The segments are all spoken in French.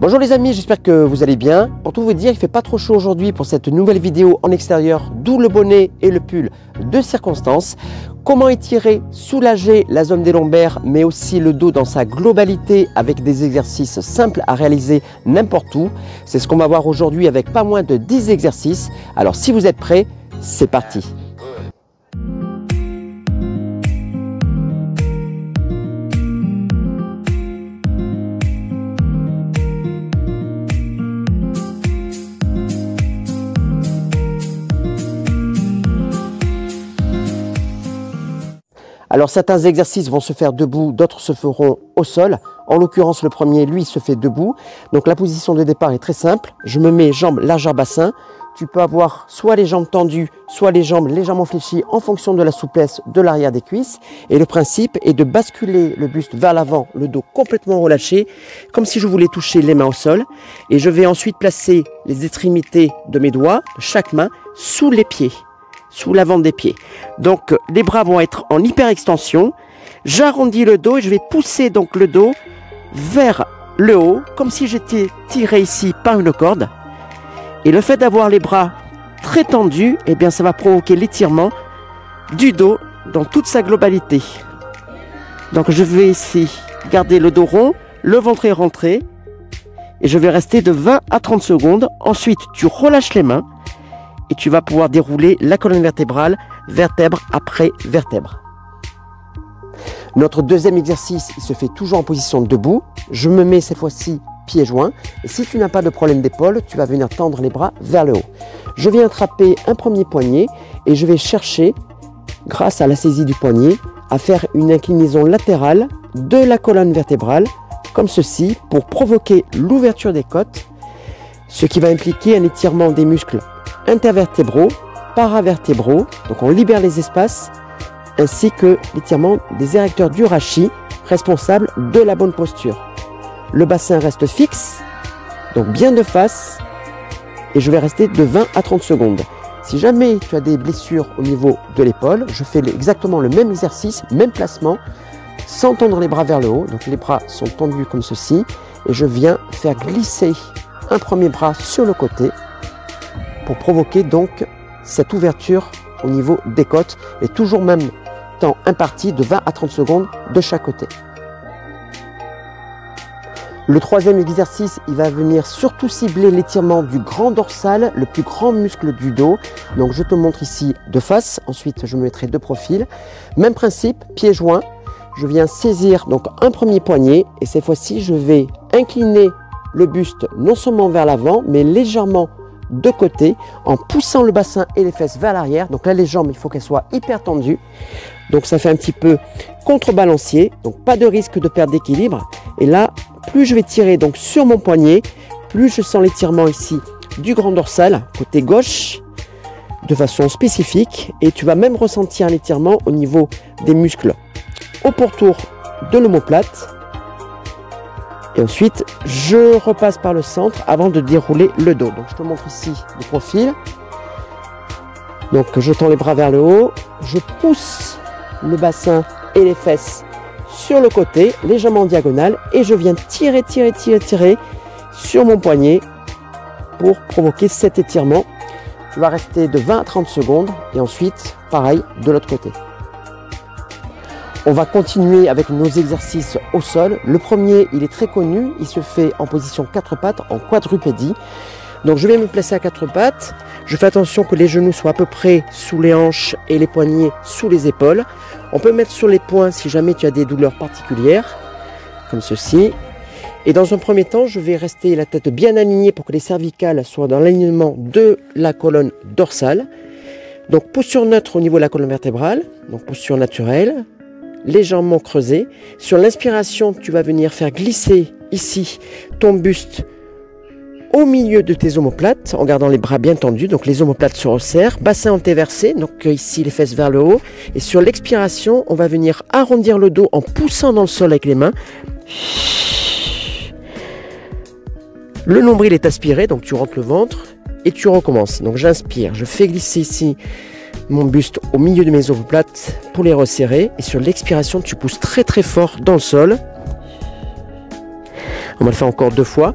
Bonjour les amis, j'espère que vous allez bien. Pour tout vous dire, il fait pas trop chaud aujourd'hui pour cette nouvelle vidéo en extérieur, d'où le bonnet et le pull de circonstance. Comment étirer, soulager la zone des lombaires, mais aussi le dos dans sa globalité avec des exercices simples à réaliser n'importe où. C'est ce qu'on va voir aujourd'hui avec pas moins de 10 exercices. Alors si vous êtes prêts, c'est parti. Alors certains exercices vont se faire debout, d'autres se feront au sol. En l'occurrence le premier, lui, se fait debout. Donc la position de départ est très simple. Je me mets jambes largeur bassin. Tu peux avoir soit les jambes tendues, soit les jambes légèrement fléchies en fonction de la souplesse de l'arrière des cuisses. Et le principe est de basculer le buste vers l'avant, le dos complètement relâché, comme si je voulais toucher les mains au sol. Et je vais ensuite placer les extrémités de mes doigts, de chaque main, sous les pieds, sous l'avant des pieds. Donc les bras vont être en hyper extension. J'arrondis le dos et je vais pousser donc le dos vers le haut, comme si j'étais tiré ici par une corde. Et le fait d'avoir les bras très tendus, eh bien ça va provoquer l'étirement du dos dans toute sa globalité. Donc je vais ici garder le dos rond, le ventre est rentré, et je vais rester de 20 à 30 secondes. Ensuite, tu relâches les mains et tu vas pouvoir dérouler la colonne vertébrale, vertèbre après vertèbre. Notre deuxième exercice, il se fait toujours en position debout. Je me mets cette fois-ci pieds joints. Et si tu n'as pas de problème d'épaule, tu vas venir tendre les bras vers le haut. Je viens attraper un premier poignet et je vais chercher, grâce à la saisie du poignet, à faire une inclinaison latérale de la colonne vertébrale, comme ceci, pour provoquer l'ouverture des côtes, ce qui va impliquer un étirement des muscles intervertébraux, paravertébraux, donc on libère les espaces, ainsi que l'étirement des érecteurs du rachis, responsables de la bonne posture. Le bassin reste fixe, donc bien de face, et je vais rester de 20 à 30 secondes. Si jamais tu as des blessures au niveau de l'épaule, je fais exactement le même exercice, même placement, sans tendre les bras vers le haut. Donc les bras sont tendus comme ceci, et je viens faire glisser un premier bras sur le côté, pour provoquer donc cette ouverture au niveau des côtes, et toujours même temps imparti de 20 à 30 secondes de chaque côté. Le troisième exercice, il va venir surtout cibler l'étirement du grand dorsal, le plus grand muscle du dos. Donc je te montre ici de face, ensuite je me mettrai de profil. Même principe, pieds joints, je viens saisir donc un premier poignet, et cette fois-ci je vais incliner le buste non seulement vers l'avant, mais légèrement de côté, en poussant le bassin et les fesses vers l'arrière. Donc là les jambes, il faut qu'elles soient hyper tendues, donc ça fait un petit peu contrebalancier, donc pas de risque de perte d'équilibre. Et là, plus je vais tirer donc sur mon poignet, plus je sens l'étirement ici du grand dorsal côté gauche de façon spécifique, et tu vas même ressentir l'étirement au niveau des muscles au pourtour de l'omoplate. Et ensuite, je repasse par le centre avant de dérouler le dos. Donc, je te montre ici de profil. Donc, je tends les bras vers le haut. Je pousse le bassin et les fesses sur le côté, légèrement en diagonale. Et je viens tirer sur mon poignet pour provoquer cet étirement. Tu vas rester de 20 à 30 secondes. Et ensuite, pareil, de l'autre côté. On va continuer avec nos exercices au sol. Le premier, il est très connu, il se fait en position 4 pattes, en quadrupédie. Donc je vais me placer à 4 pattes. Je fais attention que les genoux soient à peu près sous les hanches et les poignets sous les épaules. On peut mettre sur les poings si jamais tu as des douleurs particulières, comme ceci. Et dans un premier temps, je vais rester la tête bien alignée pour que les cervicales soient dans l'alignement de la colonne dorsale. Donc posture neutre au niveau de la colonne vertébrale, donc posture naturelle, légèrement creusé. Sur l'inspiration, tu vas venir faire glisser ici ton buste au milieu de tes omoplates en gardant les bras bien tendus. Donc les omoplates se resserrent, bassin antéversé, donc ici les fesses vers le haut. Et sur l'expiration, on va venir arrondir le dos en poussant dans le sol avec les mains. Le nombril est aspiré, donc tu rentres le ventre et tu recommences. Donc j'inspire, je fais glisser ici mon buste au milieu de mes omoplates pour les resserrer, et sur l'expiration tu pousses très fort dans le sol. On va le faire encore 2 fois.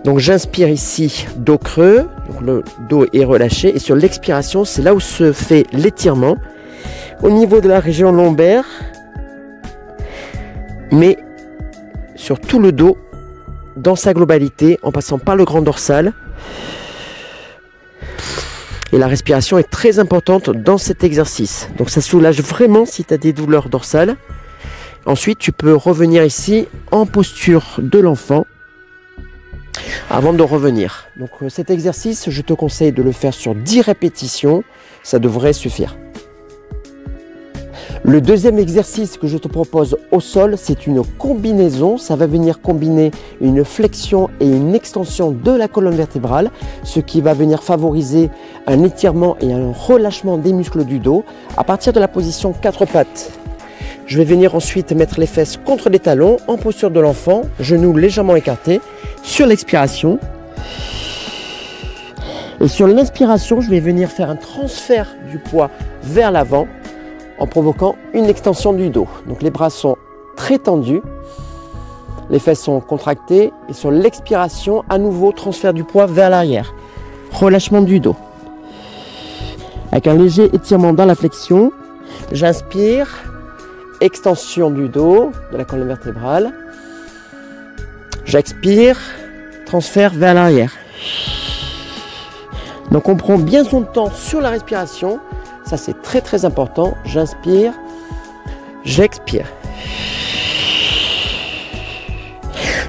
Donc j'inspire ici, dos creux, donc le dos est relâché. Et sur l'expiration, c'est là où se fait l'étirement. Au niveau de la région lombaire, mais sur tout le dos, dans sa globalité, en passant par le grand dorsal. Et la respiration est très importante dans cet exercice. Donc ça soulage vraiment si tu as des douleurs dorsales. Ensuite, tu peux revenir ici en posture de l'enfant avant de revenir. Donc cet exercice, je te conseille de le faire sur 10 répétitions. Ça devrait suffire. Le deuxième exercice que je te propose au sol, c'est une combinaison. Ça va venir combiner une flexion et une extension de la colonne vertébrale, ce qui va venir favoriser un étirement et un relâchement des muscles du dos à partir de la position 4 pattes. Je vais venir ensuite mettre les fesses contre les talons en posture de l'enfant, genoux légèrement écartés. Sur l'expiration et sur l'inspiration, je vais venir faire un transfert du poids vers l'avant en provoquant une extension du dos. Donc les bras sont très tendus, les fesses sont contractées et sur l'expiration, à nouveau transfert du poids vers l'arrière. Relâchement du dos. Avec un léger étirement dans la flexion, j'inspire, extension du dos, de la colonne vertébrale. J'expire, transfert vers l'arrière. Donc on prend bien son temps sur la respiration. Ça c'est très important. J'inspire, j'expire.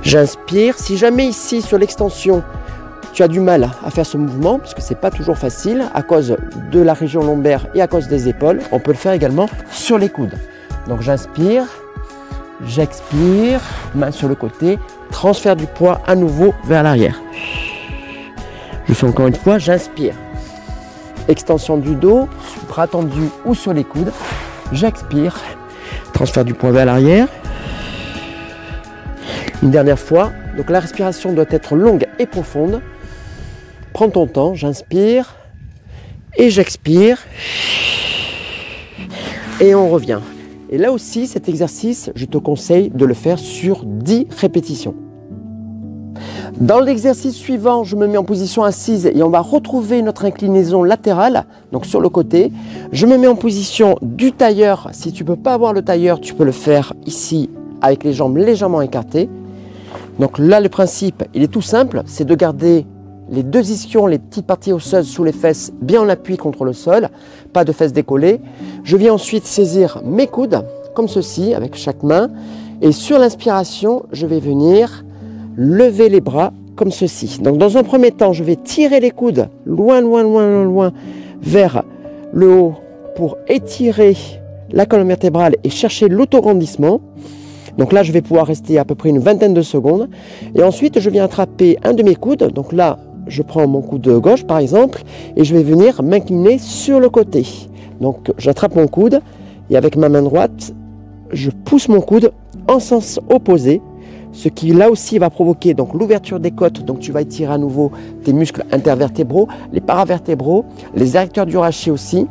J'inspire. Si jamais ici sur l'extension, tu as du mal à faire ce mouvement, parce que c'est pas toujours facile à cause de la région lombaire et à cause des épaules, on peut le faire également sur les coudes. Donc j'inspire, j'expire, main sur le côté, transfert du poids à nouveau vers l'arrière. Je fais encore une fois, j'inspire. Extension du dos, bras tendus ou sur les coudes. J'expire, transfert du poids vers l'arrière. Une dernière fois, donc la respiration doit être longue et profonde. Prends ton temps, j'inspire et j'expire. Et on revient. Et là aussi, cet exercice, je te conseille de le faire sur 10 répétitions. Dans l'exercice suivant, je me mets en position assise et on va retrouver notre inclinaison latérale, donc sur le côté. Je me mets en position du tailleur. Si tu ne peux pas avoir le tailleur, tu peux le faire ici avec les jambes légèrement écartées. Donc là, le principe, il est tout simple, c'est de garder les 2 ischions, les petites parties osseuses sous les fesses, bien en appui contre le sol, pas de fesses décollées. Je viens ensuite saisir mes coudes, comme ceci, avec chaque main. Et sur l'inspiration, je vais venir lever les bras comme ceci. Donc dans un premier temps, je vais tirer les coudes loin vers le haut pour étirer la colonne vertébrale et chercher l'autograndissement. Donc là, je vais pouvoir rester à peu près une vingtaine de secondes. Et ensuite, je viens attraper un de mes coudes. Donc là, je prends mon coude gauche par exemple et je vais venir m'incliner sur le côté. Donc j'attrape mon coude et avec ma main droite, je pousse mon coude en sens opposé. Ce qui là aussi va provoquer donc l'ouverture des côtes, donc tu vas étirer à nouveau tes muscles intervertébraux, les paravertébraux, les adducteurs du rachis aussi.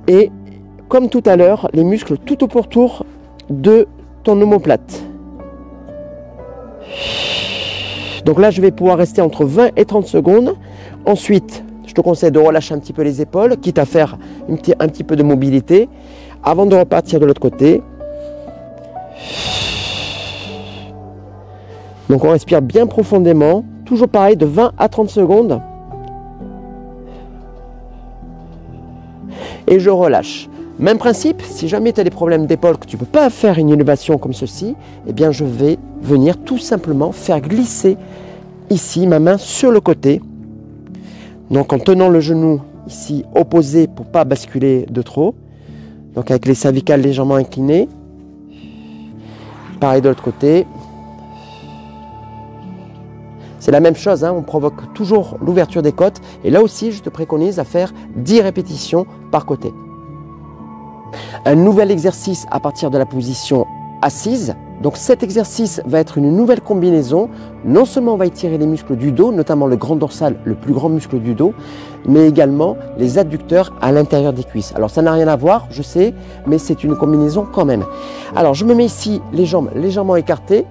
Et comme tout à l'heure, les muscles tout au pourtour de ton omoplate. Donc là, je vais pouvoir rester entre 20 et 30 secondes. Ensuite, je te conseille de relâcher un petit peu les épaules, quitte à faire un petit peu de mobilité, avant de repartir de l'autre côté. Donc on respire bien profondément, toujours pareil de 20 à 30 secondes. Et je relâche. Même principe, si jamais tu as des problèmes d'épaule, que tu ne peux pas faire une élévation comme ceci, eh bien je vais venir tout simplement faire glisser ici ma main sur le côté. Donc en tenant le genou ici opposé pour ne pas basculer de trop. Donc avec les cervicales légèrement inclinées. Pareil de l'autre côté. C'est la même chose, hein, on provoque toujours l'ouverture des côtes. Et là aussi, je te préconise à faire 10 répétitions par côté. Un nouvel exercice à partir de la position assise. Donc cet exercice va être une nouvelle combinaison. Non seulement on va étirer les muscles du dos, notamment le grand dorsal, le plus grand muscle du dos, mais également les adducteurs à l'intérieur des cuisses. Alors ça n'a rien à voir, je sais, mais c'est une combinaison quand même. Alors je me mets ici les jambes légèrement écartées,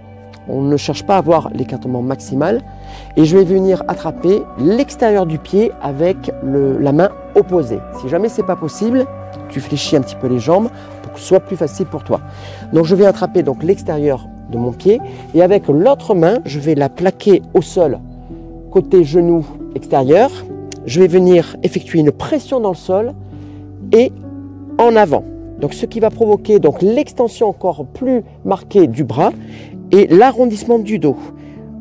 On ne cherche pas à avoir l'écartement maximal. Et je vais venir attraper l'extérieur du pied avec la main opposée. Si jamais ce n'est pas possible, tu fléchis un petit peu les jambes pour que ce soit plus facile pour toi. Donc je vais attraper donc l'extérieur de mon pied et avec l'autre main, je vais la plaquer au sol côté genou extérieur. Je vais venir effectuer une pression dans le sol et en avant. Donc ce qui va provoquer donc l'extension encore plus marquée du bras et l'arrondissement du dos.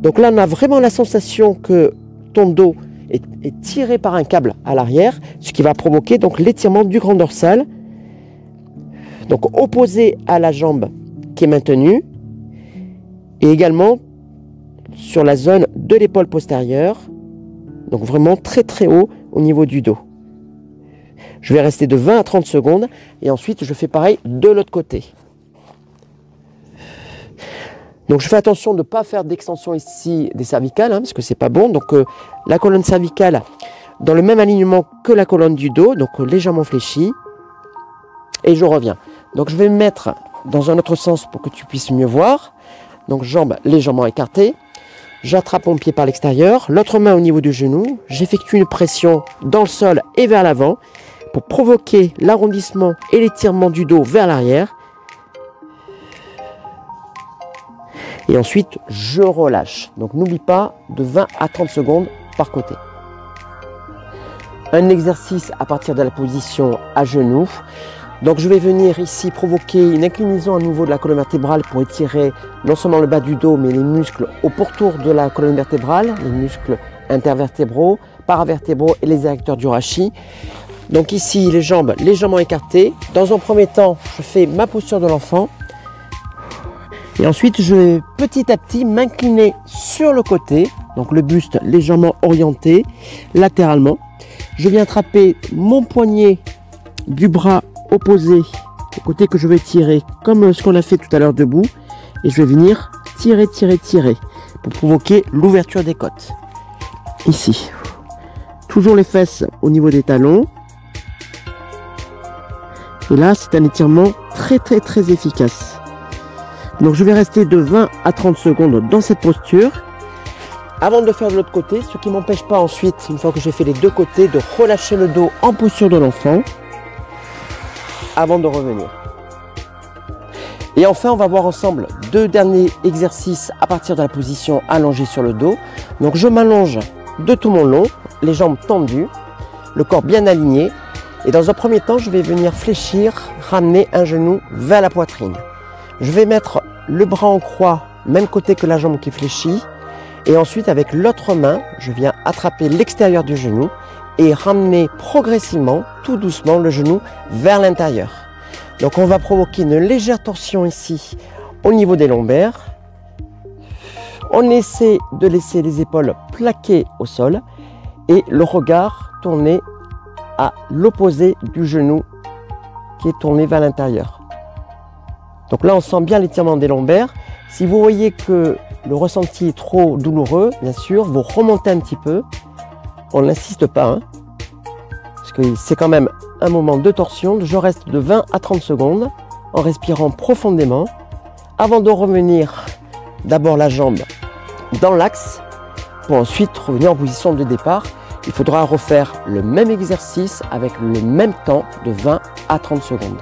Donc là, on a vraiment la sensation que ton dos est tiré par un câble à l'arrière, ce qui va provoquer donc l'étirement du grand dorsal. Donc opposé à la jambe qui est maintenue et également sur la zone de l'épaule postérieure. Donc vraiment très très haut au niveau du dos. Je vais rester de 20 à 30 secondes et ensuite je fais pareil de l'autre côté. Donc je fais attention de ne pas faire d'extension ici des cervicales, parce que c'est pas bon. Donc la colonne cervicale dans le même alignement que la colonne du dos, donc légèrement fléchie. Et je reviens. Donc je vais me mettre dans un autre sens pour que tu puisses mieux voir. Donc jambes légèrement écartées. J'attrape mon pied par l'extérieur, l'autre main au niveau du genou. J'effectue une pression dans le sol et vers l'avant pour provoquer l'arrondissement et l'étirement du dos vers l'arrière. Et ensuite, je relâche. Donc n'oublie pas de 20 à 30 secondes par côté. Un exercice à partir de la position à genoux. Donc je vais venir ici provoquer une inclinaison à nouveau de la colonne vertébrale pour étirer non seulement le bas du dos, mais les muscles au pourtour de la colonne vertébrale, les muscles intervertébraux, paravertébraux et les érecteurs du rachis. Donc ici, les jambes légèrement écartées. Dans un premier temps, je fais ma posture de l'enfant. Et ensuite, je vais petit à petit m'incliner sur le côté, donc le buste légèrement orienté latéralement. Je viens attraper mon poignet du bras opposé au côté que je vais tirer, comme ce qu'on a fait tout à l'heure debout. Et je vais venir tirer, tirer, tirer pour provoquer l'ouverture des côtes. Ici. Toujours les fesses au niveau des talons. Et là, c'est un étirement très, très, très efficace. Donc je vais rester de 20 à 30 secondes dans cette posture avant de faire de l'autre côté, ce qui ne m'empêche pas ensuite, une fois que j'ai fait les deux côtés, de relâcher le dos en posture de l'enfant avant de revenir. Et enfin, on va voir ensemble deux derniers exercices à partir de la position allongée sur le dos. Donc je m'allonge de tout mon long, les jambes tendues, le corps bien aligné. Et dans un premier temps, je vais venir fléchir, ramener un genou vers la poitrine. Je vais mettre le bras en croix, même côté que la jambe qui fléchit. Et ensuite, avec l'autre main, je viens attraper l'extérieur du genou et ramener progressivement, tout doucement, le genou vers l'intérieur. Donc on va provoquer une légère torsion ici au niveau des lombaires. On essaie de laisser les épaules plaquées au sol et le regard tourné à l'opposé du genou qui est tourné vers l'intérieur. Donc là, on sent bien l'étirement des lombaires. Si vous voyez que le ressenti est trop douloureux, bien sûr, vous remontez un petit peu. On n'insiste pas, parce que c'est quand même un moment de torsion. Je reste de 20 à 30 secondes en respirant profondément avant de revenir d'abord la jambe dans l'axe pour ensuite revenir en position de départ. Il faudra refaire le même exercice avec le même temps de 20 à 30 secondes.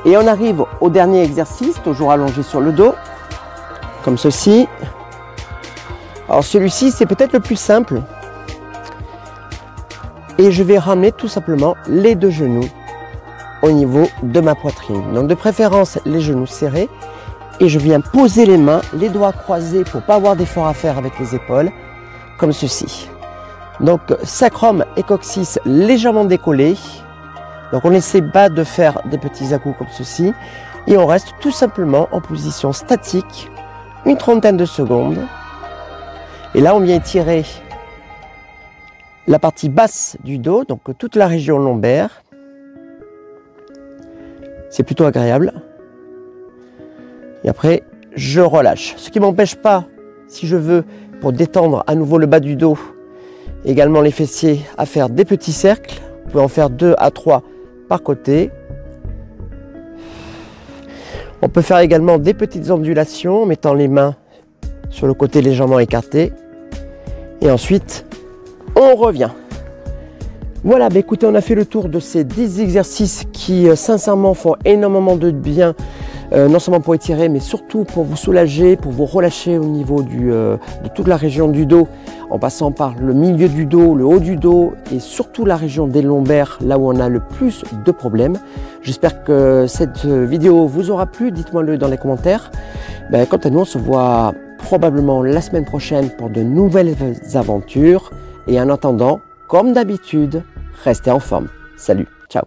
Et on arrive au dernier exercice, toujours allongé sur le dos, comme ceci. Alors celui-ci, c'est peut-être le plus simple. Et je vais ramener tout simplement les deux genoux au niveau de ma poitrine. Donc de préférence, les genoux serrés. Et je viens poser les mains, les doigts croisés pour ne pas avoir d'effort à faire avec les épaules, comme ceci. Donc sacrum et coccyx légèrement décollés. Donc on n'essaie pas de faire des petits à-coups comme ceci. Et on reste tout simplement en position statique, une trentaine de secondes. Et là on vient étirer la partie basse du dos, donc toute la région lombaire. C'est plutôt agréable. Et après, je relâche. Ce qui ne m'empêche pas, si je veux, pour détendre à nouveau le bas du dos, également les fessiers, à faire des petits cercles. Vous pouvez en faire 2 à 3 par côté. On peut faire également des petites ondulations en mettant les mains sur le côté légèrement écarté. Et ensuite, on revient. Voilà, bah écoutez, on a fait le tour de ces 10 exercices qui sincèrement font énormément de bien, non seulement pour étirer, mais surtout pour vous soulager, pour vous relâcher au niveau de toute la région du dos, en passant par le milieu du dos, le haut du dos et surtout la région des lombaires, là où on a le plus de problèmes. J'espère que cette vidéo vous aura plu, dites-moi-le dans les commentaires. Ben, quant à nous, on se voit probablement la semaine prochaine pour de nouvelles aventures. Et en attendant, comme d'habitude, restez en forme. Salut, ciao.